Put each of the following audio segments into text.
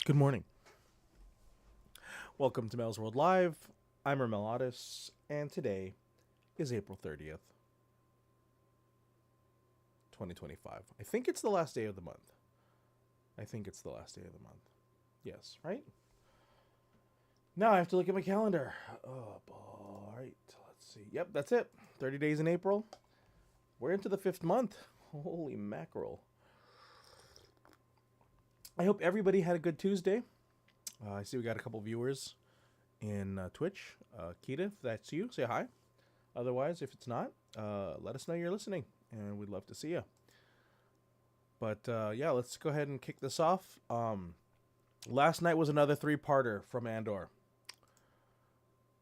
Good morning. Welcome to Melzworld Live. I'm Otis, and today is April 30th, 2025. I think it's the last day of the month. Yes, right? Now I have to look at my calendar. Oh, boy. Right. Let's see. Yep, that's it. 30 days in April. We're into the fifth month. Holy mackerel. I hope everybody had a good Tuesday. I see we got a couple viewers in Twitch. Keita, if that's you, say hi. Otherwise, if it's not, let us know you're listening, and we'd love to see you. But yeah, let's go ahead and kick this off. Last night was another three-parter from Andor.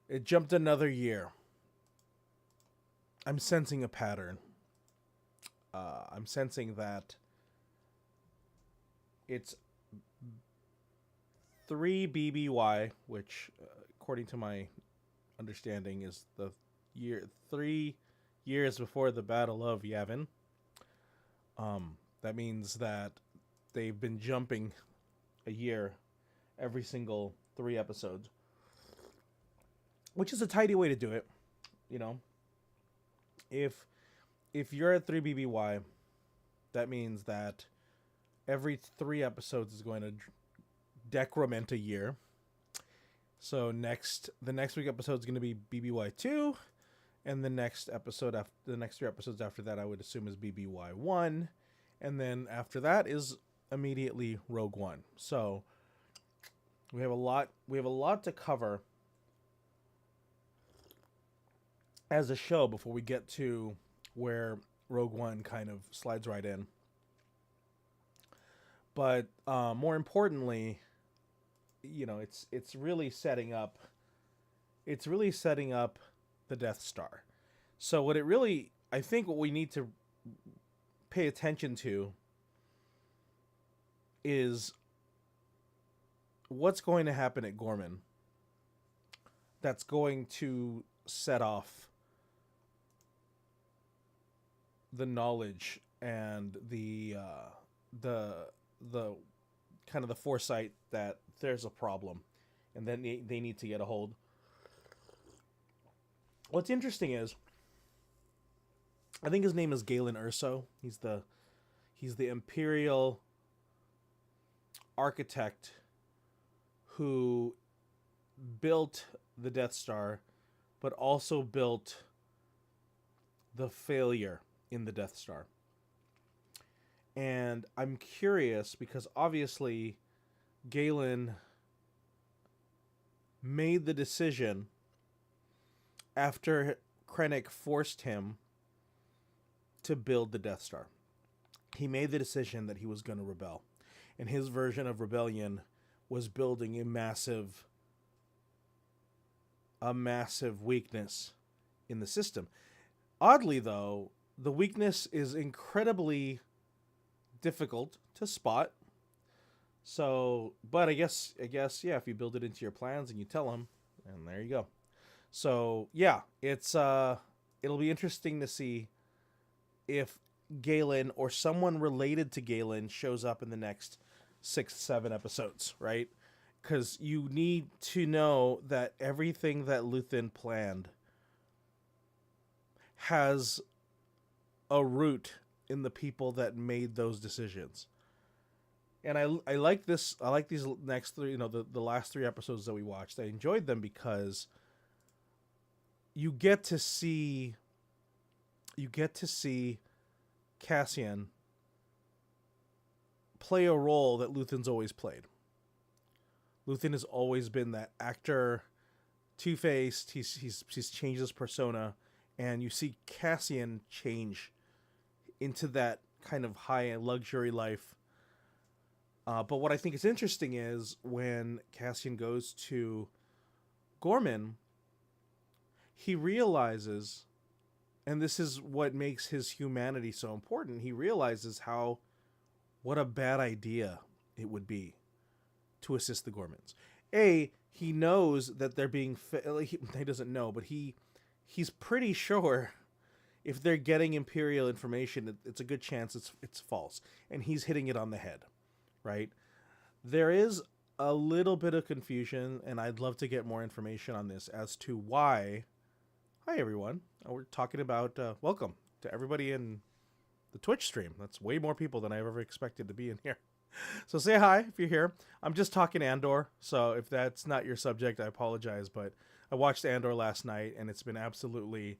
It jumped another year. I'm sensing a pattern. I'm sensing that it's 3 BBY, which, according to my understanding, is the 3 years before the Battle of Yavin. That means that they've been jumping a year every single 3 episodes, which is a tidy way to do it. You know, if you're at 3 BBY, that means that every 3 episodes is going to decrement a year. So the next week episode is going to be BBY2, and the next 3 episodes after that I would assume is BBY1, and then after that is immediately Rogue One. So we have a lot to cover as a show before we get to where Rogue One kind of slides right in. But more importantly, you know, it's really setting up the Death Star. So I think what we need to pay attention to is what's going to happen at Gorman that's going to set off the knowledge and the kind of the foresight that there's a problem, and then they need to get a hold. What's interesting is, I think his name is Galen Erso. He's the Imperial architect who built the Death Star, but also built the failure in the Death Star. And I'm curious because obviously Galen made the decision after Krennic forced him to build the Death Star. He made the decision that he was going to rebel. And his version of rebellion was building a massive weakness in the system. Oddly, though, the weakness is incredibly difficult to spot. So, but I guess, yeah, if you build it into your plans and you tell them, and there you go. So, yeah, it'll be interesting to see if Galen or someone related to Galen shows up in the next 6-7 episodes, right? Because you need to know that everything that Luthen planned has a root in the people that made those decisions. And I like this. I like these next 3, the last 3 episodes that we watched. I enjoyed them because you get to see Cassian play a role that Luthen's always played. Luthen has always been that actor, two-faced. He's changed his persona, and you see Cassian change into that kind of high luxury life. But what I think is interesting is when Cassian goes to Gorman, he realizes, and this is what makes his humanity so important, he realizes what a bad idea it would be to assist the Gormans. He knows that they're being... he doesn't know, but he's pretty sure if they're getting Imperial information, it's a good chance it's false. And he's hitting it on the head, right? There is a little bit of confusion, and I'd love to get more information on this as to why. Hi, everyone. We're talking about welcome to everybody in the Twitch stream. That's way more people than I ever expected to be in here. So say hi if you're here. I'm just talking Andor, so if that's not your subject, I apologize, but I watched Andor last night, and it's been absolutely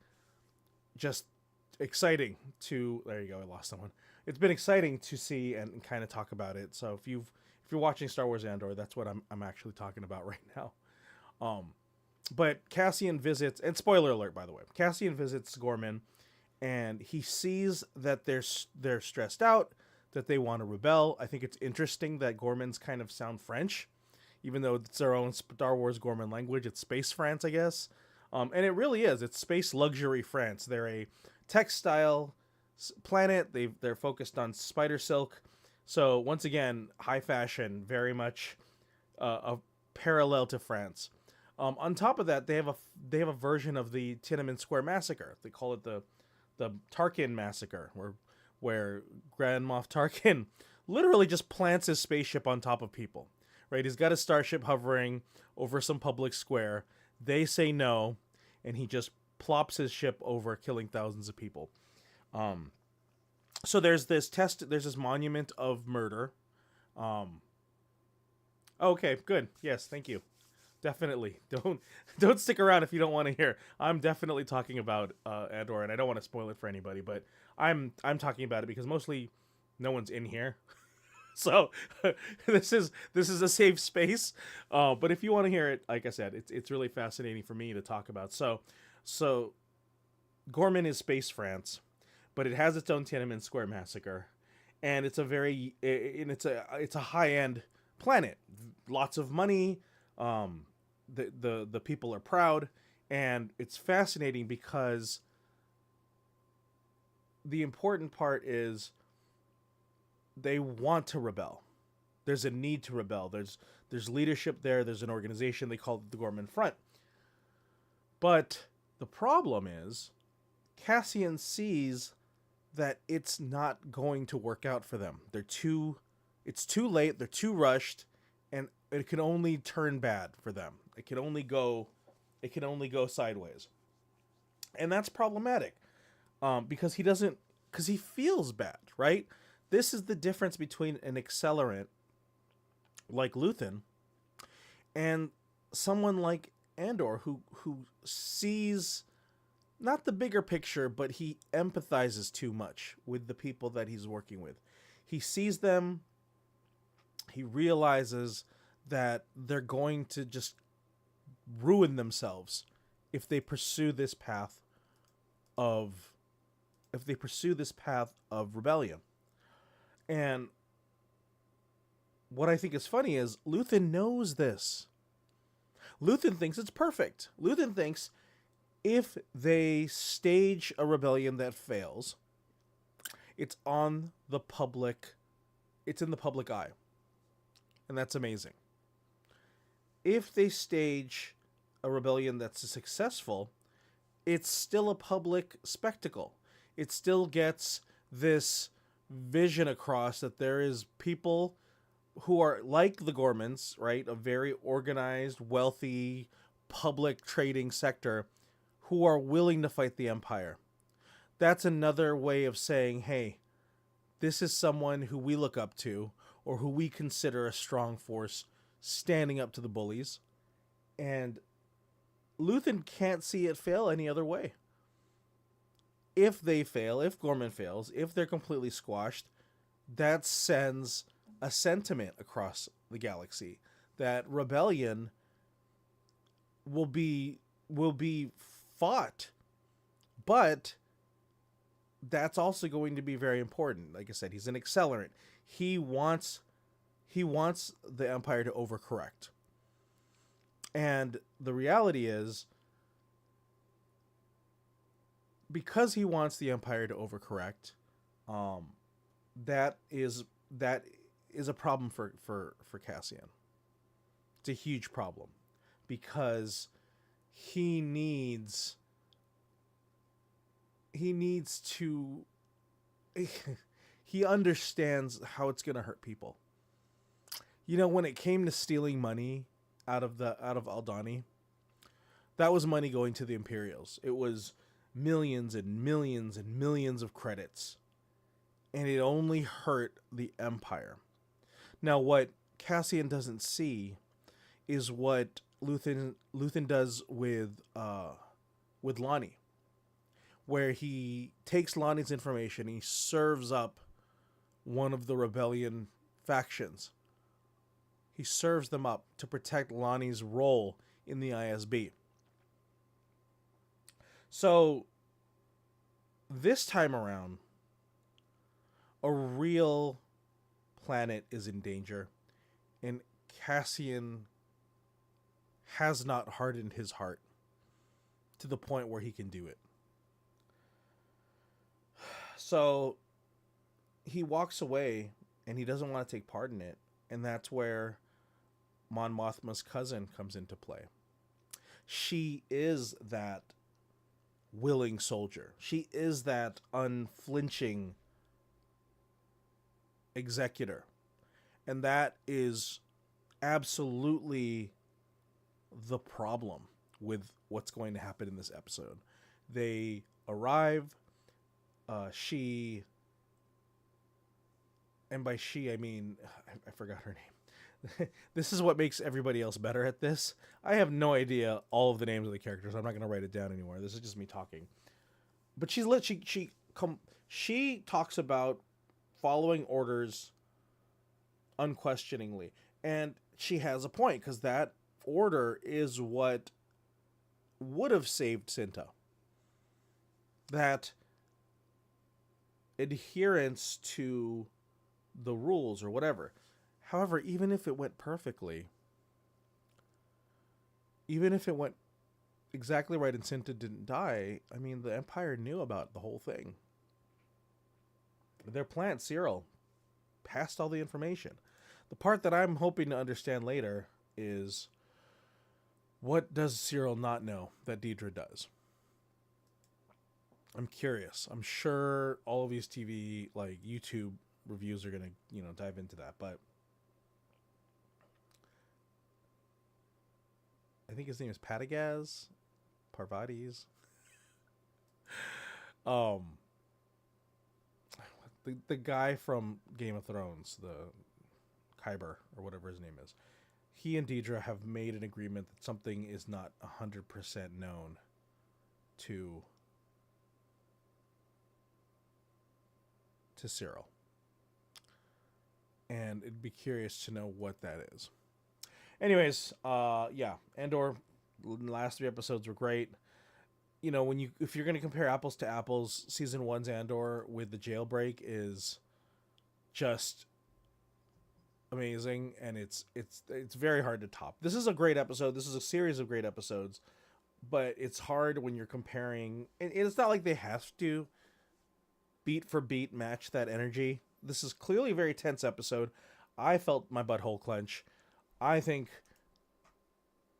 just exciting to. There you go, I lost someone. It's been exciting to see and kind of talk about it. So if you're watching Star Wars Andor, that's what I'm actually talking about right now. But Cassian visits, and spoiler alert, by the way, Cassian visits Gorman, and he sees that they're stressed out, that they want to rebel. I think it's interesting that Gormans kind of sound French, even though it's their own Star Wars Gorman language. It's space France, I guess. And it really is. It's space luxury France. They're a textile planet. They're focused on spider silk. So once again, high fashion, very much a parallel to France. On top of that, they have a version of the Tiananmen Square massacre. They call it the Tarkin massacre, where Grand Moff Tarkin literally just plants his spaceship on top of people. Right? He's got a starship hovering over some public square. They say no, and he just plops his ship over, killing thousands of people. So there's this monument of murder. Okay, good. Yes, thank you. Definitely. Don't stick around if you don't want to hear. I'm definitely talking about Andor, and I don't want to spoil it for anybody, but I'm talking about it because mostly no one's in here. So this is a safe space. But if you want to hear it, like I said, it's really fascinating for me to talk about. So Gorman is space France, but it has its own Tiananmen Square massacre, and it's a high end planet. Lots of money. The people are proud, and it's fascinating because the important part is they want to rebel. There's a need to rebel. There's leadership there. There's an organization. They call it the Gorman Front. But the problem is Cassian sees that it's not going to work out for them. It's too late. They're too rushed, and it can only turn bad for them. It can only go sideways. And that's problematic. Because he feels bad, right? This is the difference between an accelerant like Luthen and someone like Andor who sees not the bigger picture, but he empathizes too much with the people that he's working with. He sees them, he realizes that they're going to just ruin themselves if they pursue this path of rebellion. And what I think is funny is Luthen knows this. Luthen thinks it's perfect. Luthen thinks if they stage a rebellion that fails, it's in the public eye. And that's amazing. If they stage a rebellion that's successful, it's still a public spectacle. It still gets this vision across that there is people who are like the Gormans, right? A very organized, wealthy, public trading sector who are willing to fight the Empire. That's another way of saying, hey, this is someone who we look up to or who we consider a strong force standing up to the bullies. And Luthen can't see it fail any other way. If they fail, if Gorman fails, if they're completely squashed, that sends a sentiment across the galaxy that rebellion will be fought. But that's also going to be very important. Like I said, he's an accelerant. He wants the Empire to overcorrect. And the reality is, because he wants the Empire to overcorrect, that is a problem for Cassian. It's a huge problem because he needs to he understands how it's going to hurt people. You know, when it came to stealing money out of Aldani, that was money going to the Imperials. It was millions and millions and millions of credits, and it only hurt the Empire. Now, what Cassian doesn't see is what Luthen does with Lonnie, where he takes Lonnie's information, he serves up one of the rebellion factions. He serves them up to protect Lonnie's role in the ISB. So this time around, a real planet is in danger, and Cassian has not hardened his heart to the point where he can do it. So he walks away, and he doesn't want to take part in it, and that's where Mon Mothma's cousin comes into play. She is that willing soldier. She is that unflinching executor. And that is absolutely the problem with what's going to happen in this episode. They arrive. And by she, I mean, I forgot her name. This is what makes everybody else better at this. I have no idea all of the names of the characters. I'm not going to write it down anymore. This is just me talking. But she talks about following orders unquestioningly, and she has a point, because that order is what would have saved Cinta. That adherence to the rules or whatever. However, even if it went perfectly, even if it went exactly right and Cinta didn't die, I mean, the Empire knew about the whole thing. Their plant, Cyril, passed all the information. The part that I'm hoping to understand later is, what does Cyril not know that Deidre does? I'm curious. I'm sure all of these TV, like YouTube reviews are going to, dive into that, but I think his name is Patagaz Parvati's. The guy from Game of Thrones, the Kyber or whatever his name is, he and Deidre have made an agreement that something is not 100% known to Cyril. And it'd be curious to know what that is. Anyways, yeah, Andor, the last 3 episodes were great. If you're going to compare apples to apples, season 1's Andor with the jailbreak is just amazing, and it's very hard to top. This is a great episode. This is a series of great episodes, but it's hard when you're comparing, and it's not like they have to beat for beat match that energy. This is clearly a very tense episode. I felt my butthole clench. I think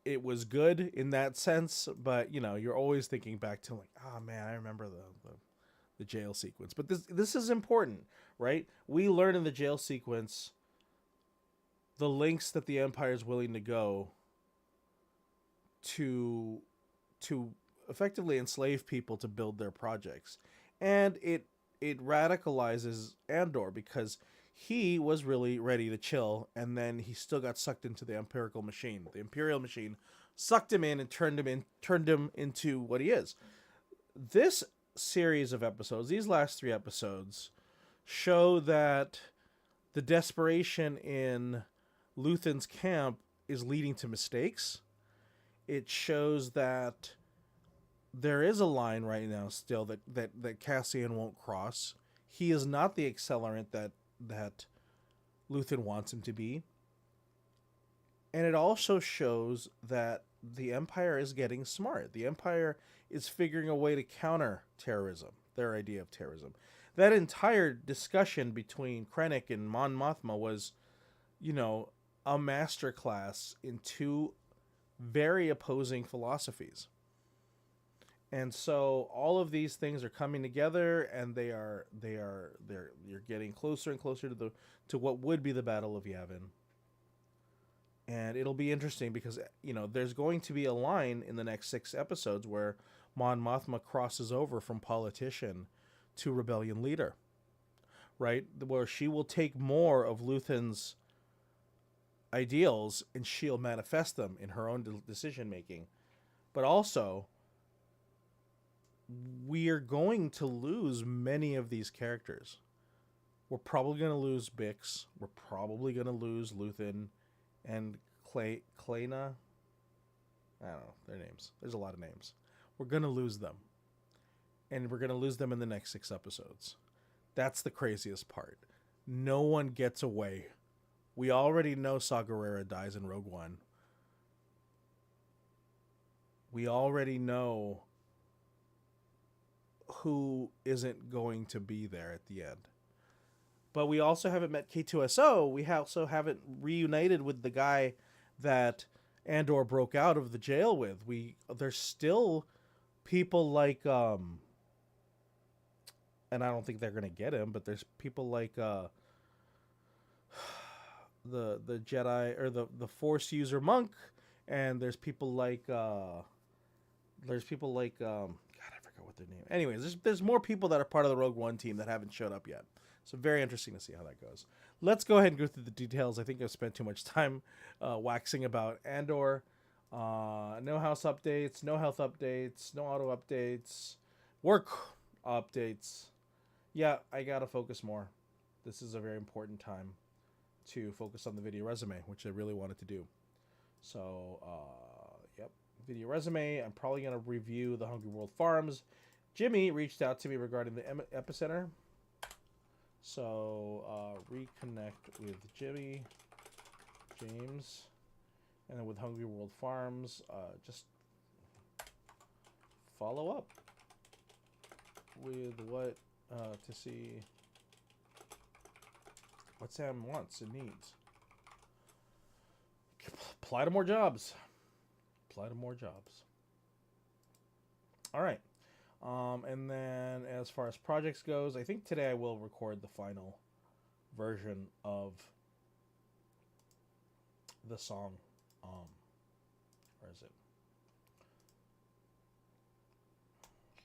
it was good in that sense, but you're always thinking back to like, oh man, I remember the jail sequence. But this is important, right? We learn in the jail sequence the lengths that the Empire is willing to go to effectively enslave people to build their projects. And it radicalizes Andor, because he was really ready to chill, and then he still got sucked into the Imperial machine. The Imperial machine sucked him in and turned him into what he is. This series of episodes, these last 3 episodes, show that the desperation in Luthen's camp is leading to mistakes. It shows that there is a line right now still that Cassian won't cross. He is not the accelerant that Luthen wants him to be. And it also shows that the Empire is getting smart. The Empire is figuring a way to counter terrorism, their idea of terrorism. That entire discussion between Krennic and Mon Mothma was, a masterclass in 2 very opposing philosophies. And so all of these things are coming together, and you're getting closer and closer to what would be the Battle of Yavin. And it'll be interesting because, there's going to be a line in the next 6 episodes where Mon Mothma crosses over from politician to rebellion leader, right? Where she will take more of Luthen's ideals and she'll manifest them in her own decision making. But also, we are going to lose many of these characters. We're probably going to lose Bix. We're probably going to lose Luthen and Clayna. I don't know their names. There's a lot of names. We're going to lose them. And we're going to lose them in the next 6 episodes. That's the craziest part. No one gets away. We already know Saw Gerrera dies in Rogue One. We already know who isn't going to be there at the end. But we also haven't met K2SO. We also haven't reunited with the guy that Andor broke out of the jail with. There's still people like and I don't think they're gonna get him, but there's people like the Jedi or the Force user monk, and there's people like God, I forgot what their name. Anyways, there's more people that are part of the Rogue One team that haven't showed up yet. So very interesting to see how that goes. Let's go ahead and go through the details. I think I've spent too much time waxing about Andor. No house updates, no health updates, no auto updates, work updates. Yeah, I gotta focus more. This is a very important time to focus on the video resume, which I really wanted to do. So, yep, video resume. I'm probably gonna review the Hungry World Farms. Jimmy reached out to me regarding the Epicenter. So, reconnect with James, and then with Hungry World Farms, just follow up with what, to see what Sam wants and needs. Apply to more jobs. Apply to more jobs. All right. And then as far as projects goes, I think today I will record the final version of the song. Where is it?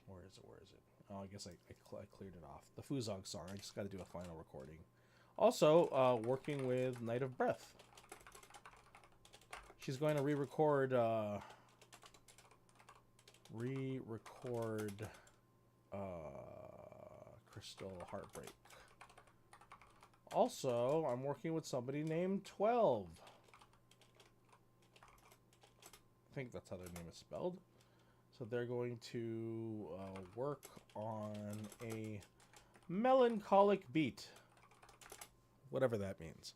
Where is it? Oh, I guess I cleared it off. The Fuzog song. I just got to do a final recording. Also, working with Night of Breath. She's going to re-record Crystal Heartbreak. Also, I'm working with somebody named 12. I think that's how their name is spelled. So they're going to work on a melancholic beat. Whatever that means.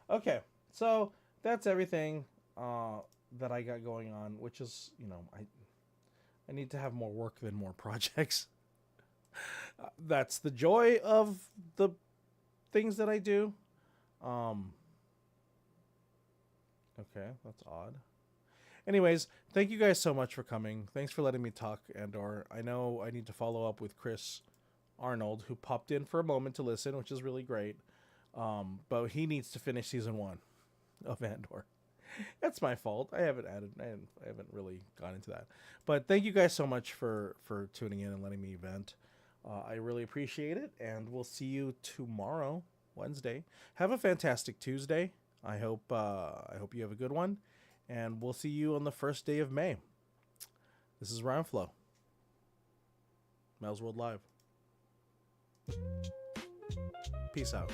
Okay, so that's everything that I got going on, which is, I need to have more work than more projects. That's the joy of the things that I do. Okay, that's odd. Anyways, thank you guys so much for coming. Thanks for letting me talk, Andor. I know I need to follow up with Chris Arnold, who popped in for a moment to listen, which is really great. But he needs to finish season 1 of Andor. That's my fault. I haven't really gone into that. But thank you guys so much for tuning in and letting me vent. I really appreciate it, and we'll see you tomorrow, Wednesday. Have a fantastic Tuesday. I hope you have a good one, and we'll see you on the first day of May. This is Roundflow. Melzworld Live. Peace out.